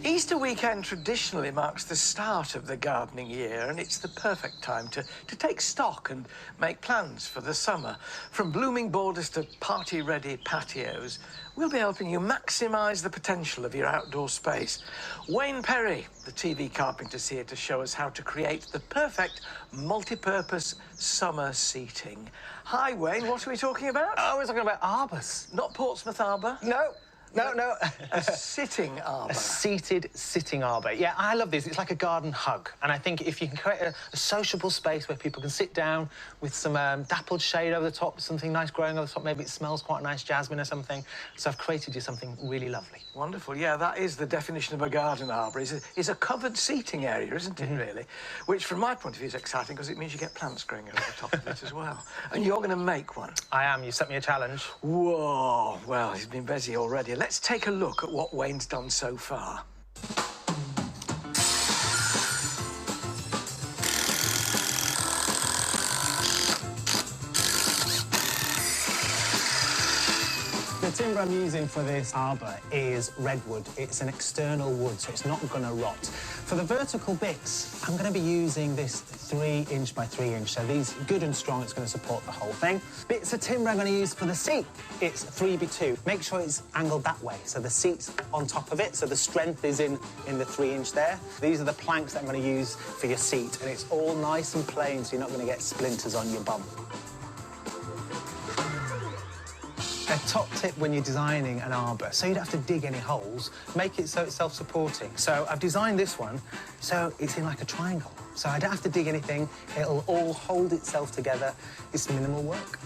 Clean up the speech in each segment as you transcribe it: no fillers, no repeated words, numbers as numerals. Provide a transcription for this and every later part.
Easter weekend traditionally marks the start of the gardening year, and it's the perfect time to take stock and make plans for the summer. From blooming borders to party-ready patios, we'll be helping you maximise the potential of your outdoor space. Wayne Perry, the TV carpenter's here to show us how to create the perfect multi-purpose summer seating. Hi, Wayne, what are we talking about? Oh, we're talking about arbours. Not Portsmouth Arbor? No. A sitting arbour. A seated sitting arbour. Yeah, I love this. It's like a garden hug. And I think if you can create a sociable space where people can sit down with some dappled shade over the top, something nice growing over the top, maybe it smells quite nice, jasmine or something. So I've created you something really lovely. Wonderful. Yeah, that is the definition of a garden arbour. It's a covered seating area, isn't it, really? Which, from my point of view, is exciting because it means you get plants growing over the top of it as well. And you're going to make one. I am. You set me a challenge. Whoa. Well, he's been busy already. Let's take a look at what Wayne's done so far. The timber I'm using for this arbour is redwood. It's an external wood, so it's not going to rot. For the vertical bits, I'm going to be using this 3" by 3". So these good and strong, it's going to support the whole thing. Bits of timber I'm going to use for the seat, it's 3x2. Make sure it's angled that way, so the seat's on top of it, so the strength is in the 3" there. These are the planks that I'm going to use for your seat, and it's all nice and plain, so you're not going to get splinters on your bum. A top tip when you're designing an arbour, so you don't have to dig any holes, make it so it's self-supporting. So I've designed this one so it's in like a triangle. So I don't have to dig anything, it'll all hold itself together. It's minimal work.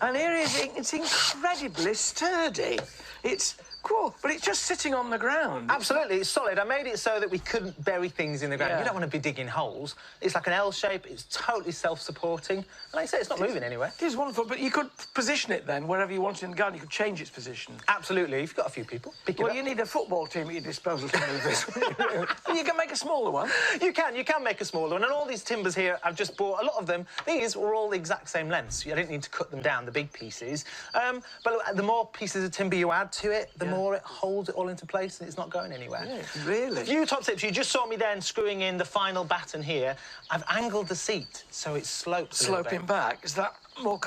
And here it's incredibly sturdy. It's cool, but it's just sitting on the ground. Absolutely, it's solid. I made it so that we couldn't bury things in the ground. Yeah. You don't want to be digging holes. It's like an L shape, it's totally self-supporting. And like I say, it's not moving anywhere. It is wonderful, but you could position it then wherever you wanted in the garden. You could change its position. Absolutely, if you've got a few people, pick it up. Well, you need a football team at your disposal to move this. You can make a smaller one. You can make a smaller one. And all these timbers here, I've just bought a lot of them. These were all the exact same lengths. I didn't need to cut them down, the big pieces. But look, the more pieces of timber you add to it, the more it holds it all into place and it's not going anywhere. Yeah, really? A few top tips. You just saw me then screwing in the final batten here. I've angled the seat so it slopes a little bit. Sloping back. Is that more...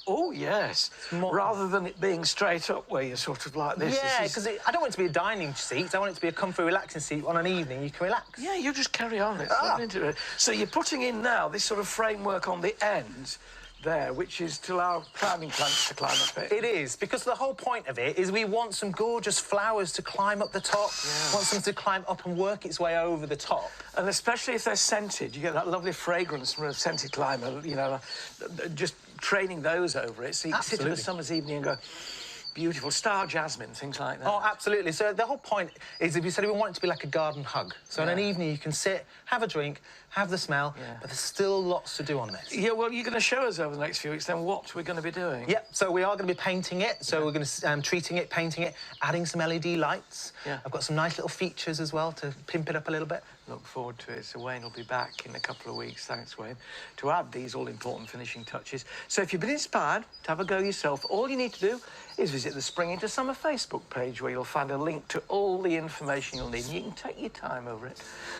Oh, yes. Rather than it being straight up where you're sort of like this. Yeah, because I don't want it to be a dining seat. I want it to be a comfy, relaxing seat. On an evening, you can relax. Yeah, you just carry on. It's not into it. So you're putting in now this sort of framework on the ends there, which is to allow climbing plants to climb up it. It is, because the whole point of it is we want some gorgeous flowers to climb up the top, want something to climb up and work its way over the top. And especially if they're scented, you get that lovely fragrance from a scented climber, you know, just training those over it. So you can sit in a summer's evening and go, beautiful, star jasmine, things like that. Oh, absolutely. So the whole point is, if you said we want it to be like a garden hug. So in an evening you can sit, have a drink, have the smell, but there's still lots to do on this. Yeah, well, you're going to show us over the next few weeks then what we're going to be doing. Yep, so we are going to be painting it. So we're going to treating it, painting it, adding some LED lights. Yeah. I've got some nice little features as well to pimp it up a little bit. Look forward to it. So Wayne will be back in a couple of weeks, thanks, Wayne, to add these all-important finishing touches. So if you've been inspired to have a go yourself, all you need to do is visit the Spring into Summer Facebook page, where you'll find a link to all the information you'll need, and you can take your time over it.